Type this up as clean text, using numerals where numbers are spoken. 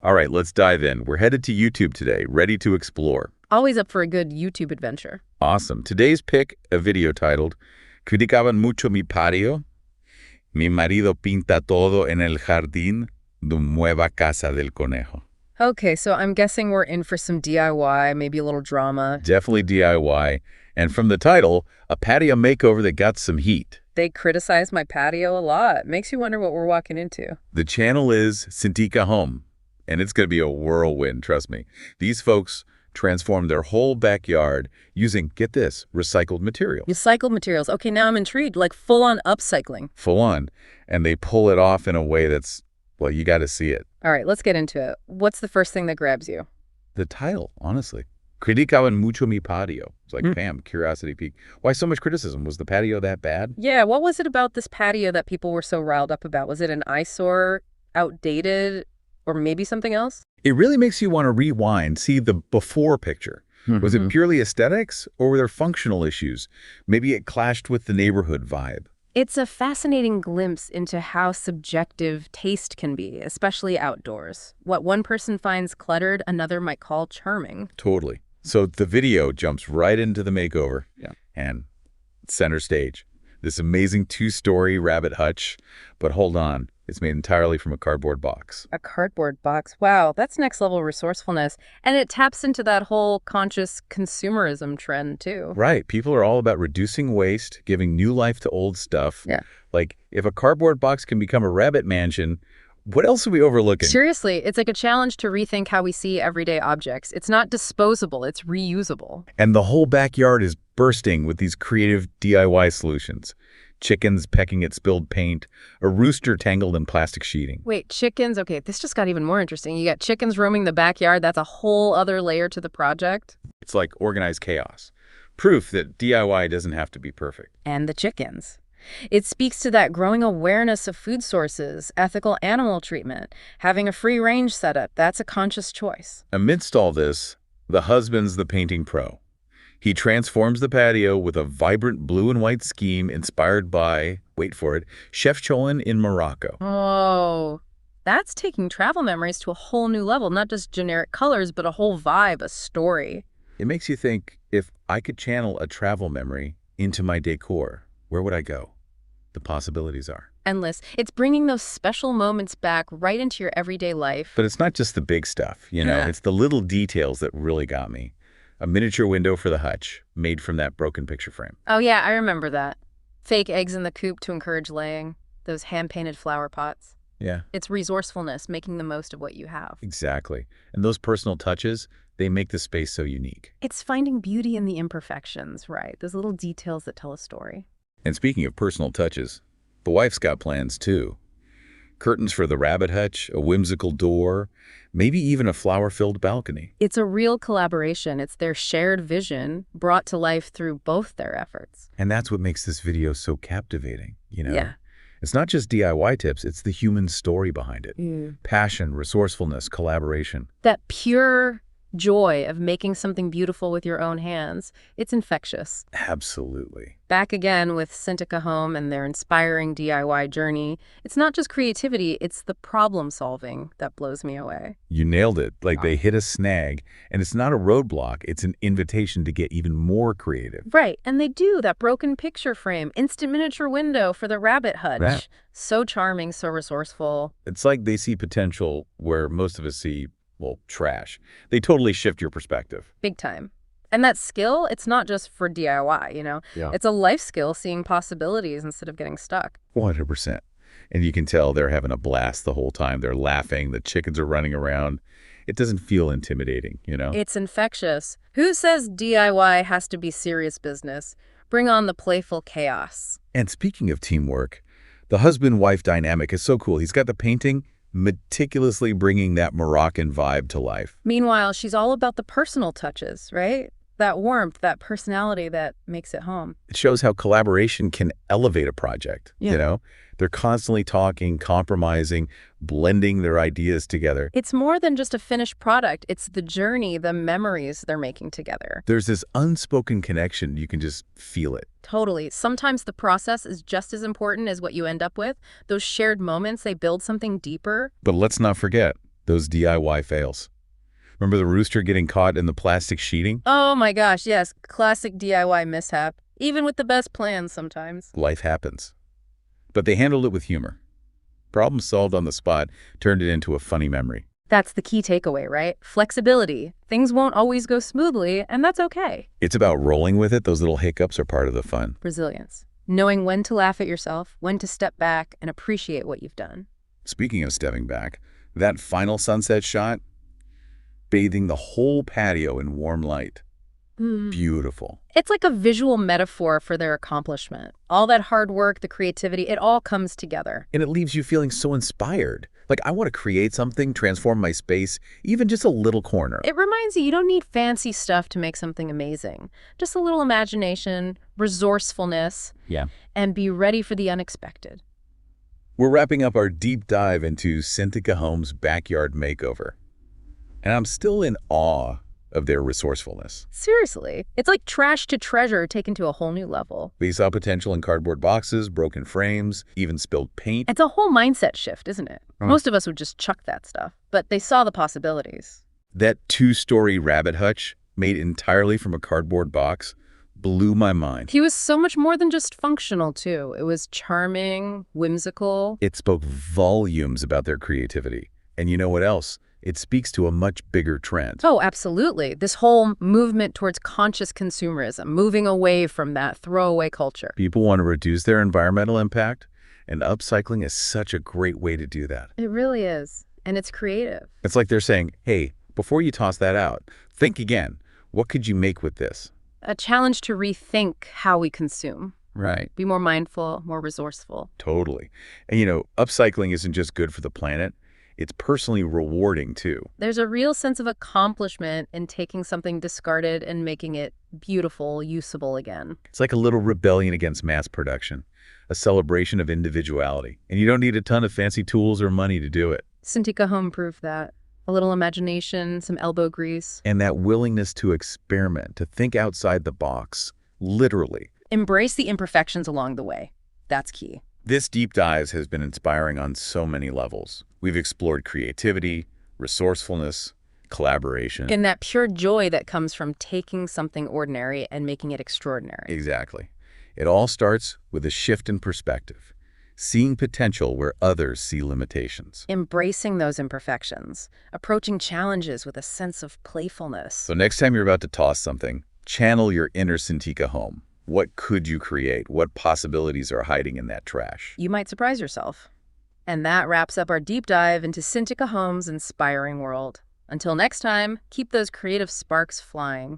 All right, let's dive in. We're headed to YouTube today, ready to explore. Always up for a good YouTube adventure. Awesome. Today's pick, a video titled Criticaban mucho mi patio. Mi marido pinta todo en el jardín, nueva casa del conejo. Okay, so I'm guessing we're in for some DIY, maybe a little drama. Definitely DIY. And from the title, a patio makeover that got some heat. They criticize my patio a lot. Makes you wonder what we're walking into. The channel is Cintica Home, and it's going to be a whirlwind, trust me. These folks transformed their whole backyard using, get this, recycled material. Recycled materials. Okay, now I'm intrigued, like full-on upcycling. Full on. And they pull it off in a way that's, well, you got to see it. All right, let's get into it. What's the first thing that grabs you? The title, honestly. Criticaban mucho mi patio. It's like, bam, curiosity peak. Why so much criticism? Was the patio that bad? Yeah, what was it about this patio that people were so riled up about? Was it an eyesore, outdated, or maybe something else? It really makes you want to rewind, see the before picture. Was it purely aesthetics, or were there functional issues? Maybe it clashed with the neighborhood vibe. It's a fascinating glimpse into how subjective taste can be, especially outdoors. What one person finds cluttered, another might call charming. Totally. So the video jumps right into the makeover. Yeah. And center stage. This amazing two-story rabbit hutch. But hold on, it's made entirely from a cardboard box. A cardboard box. Wow, that's next level resourcefulness. And it taps into that whole conscious consumerism trend, too. Right. People are all about reducing waste, giving new life to old stuff. Yeah. Like, if a cardboard box can become a rabbit mansion, what else are we overlooking? Seriously, it's like a challenge to rethink how we see everyday objects. It's not disposable, it's reusable. And the whole backyard is bursting with these creative DIY solutions. Chickens pecking at spilled paint, a rooster tangled in plastic sheeting. Wait, chickens? Okay, this just got even more interesting. You got chickens roaming the backyard. That's a whole other layer to the project. It's like organized chaos. Proof that DIY doesn't have to be perfect. And the chickens. It speaks to that growing awareness of food sources, ethical animal treatment, having a free-range setup. That's a conscious choice. Amidst all this, the husband's the painting pro. He transforms the patio with a vibrant blue and white scheme inspired by, wait for it, Chef Cholin in Morocco. Oh, that's taking travel memories to a whole new level. Not just generic colors, but a whole vibe, a story. It makes you think, if I could channel a travel memory into my decor, where would I go? The possibilities are Endless. It's bringing those special moments back right into your everyday life. But it's not just the big stuff, you know? It's the little details that really got me. A miniature window for the hutch, made from that broken picture frame. Oh yeah, I remember that. Fake eggs in the coop to encourage laying. Those hand-painted flower pots. Yeah. It's resourcefulness, making the most of what you have. Exactly. And those personal touches, they make the space so unique. It's finding beauty in the imperfections, right? Those little details that tell a story. And speaking of personal touches, the wife's got plans too. Curtains for the rabbit hutch, a whimsical door, maybe even a flower-filled balcony. It's a real collaboration. It's their shared vision brought to life through both their efforts. And that's what makes this video so captivating, you know? Yeah. It's not just DIY tips, it's the human story behind it. Passion, resourcefulness, collaboration. That pure joy of making something beautiful with your own hands. It's infectious. Absolutely. Back again with Cintica Home and their inspiring DIY journey. It's not just creativity, it's the problem solving that blows me away. You nailed it. Like they hit a snag, and it's not a roadblock, it's an invitation to get even more creative. Right, and they do. That broken picture frame, instant miniature window for the rabbit hutch. Right. So charming, so resourceful. It's like they see potential where most of us see, well, trash. They totally shift your perspective. Big time. And that skill, it's not just for DIY, you know? Yeah. It's a life skill, seeing possibilities instead of getting stuck. 100%. And you can tell they're having a blast the whole time. They're laughing. The chickens are running around. It doesn't feel intimidating, you know? It's infectious. Who says DIY has to be serious business? Bring on the playful chaos. And speaking of teamwork, the husband-wife dynamic is so cool. He's got the painting, meticulously bringing that Moroccan vibe to life. Meanwhile, she's all about the personal touches, right? That warmth, that personality that makes it home. It shows how collaboration can elevate a project, Yeah. you know? They're constantly talking, compromising, blending their ideas together. It's more than just a finished product. It's the journey, the memories they're making together. There's this unspoken connection. You can just feel it. Totally. Sometimes the process is just as important as what you end up with. Those shared moments, they build something deeper. But let's not forget, Those DIY fails. Remember the rooster getting caught in the plastic sheeting? Oh my gosh, yes. Classic DIY mishap. Even with the best plans sometimes. Life happens. But they handled it with humor. Problem solved on the spot turned it into a funny memory. That's the key takeaway, right? Flexibility. Things won't always go smoothly, and that's okay. It's about rolling with it. Those little hiccups are part of the fun. Resilience. Knowing when to laugh at yourself, when to step back and appreciate what you've done. Speaking of stepping back, that final sunset shot, bathing the whole patio in warm light. Beautiful. It's like a visual metaphor for their accomplishment. All that hard work, the creativity, it all comes together. And it leaves you feeling so inspired. Like, I want to create something, transform my space, even just a little corner. It reminds you don't need fancy stuff to make something amazing. Just a little imagination, resourcefulness, and be ready for the unexpected. We're wrapping up our deep dive into Cintica Home's backyard makeover. And I'm still in awe of their resourcefulness. Seriously, it's like trash to treasure taken to a whole new level. They saw potential in cardboard boxes, broken frames, even spilled paint. It's a whole mindset shift, isn't it? Most of us would just chuck that stuff, but they saw the possibilities. That 2-story rabbit hutch, made entirely from a cardboard box, blew my mind. He was so much more than just functional, too. It was charming, whimsical. It spoke volumes about their creativity. And you know what else? It speaks to a much bigger trend. Oh, absolutely. This whole movement towards conscious consumerism, moving away from that throwaway culture. People want to reduce their environmental impact, and upcycling is such a great way to do that. It really is. And it's creative. It's like they're saying, hey, before you toss that out, think again. What could you make with this? A challenge to rethink how we consume. Right. Be more mindful, more resourceful. Totally. And upcycling isn't just good for the planet. It's personally rewarding, too. There's a real sense of accomplishment in taking something discarded and making it beautiful, usable again. It's like a little rebellion against mass production, a celebration of individuality. And you don't need a ton of fancy tools or money to do it. Cintica Home proved that. A little imagination, some elbow grease. And that willingness to experiment, to think outside the box, literally. Embrace the imperfections along the way. That's key. This deep dive has been inspiring on so many levels. We've explored creativity, resourcefulness, collaboration. And that pure joy that comes from taking something ordinary and making it extraordinary. Exactly. It all starts with a shift in perspective, seeing potential where others see limitations. Embracing those imperfections, approaching challenges with a sense of playfulness. So next time you're about to toss something, channel your inner Cintica Home. What could you create? What possibilities are hiding in that trash? You might surprise yourself. And that wraps up our deep dive into Cintica Home's inspiring world. Until next time, keep those creative sparks flying.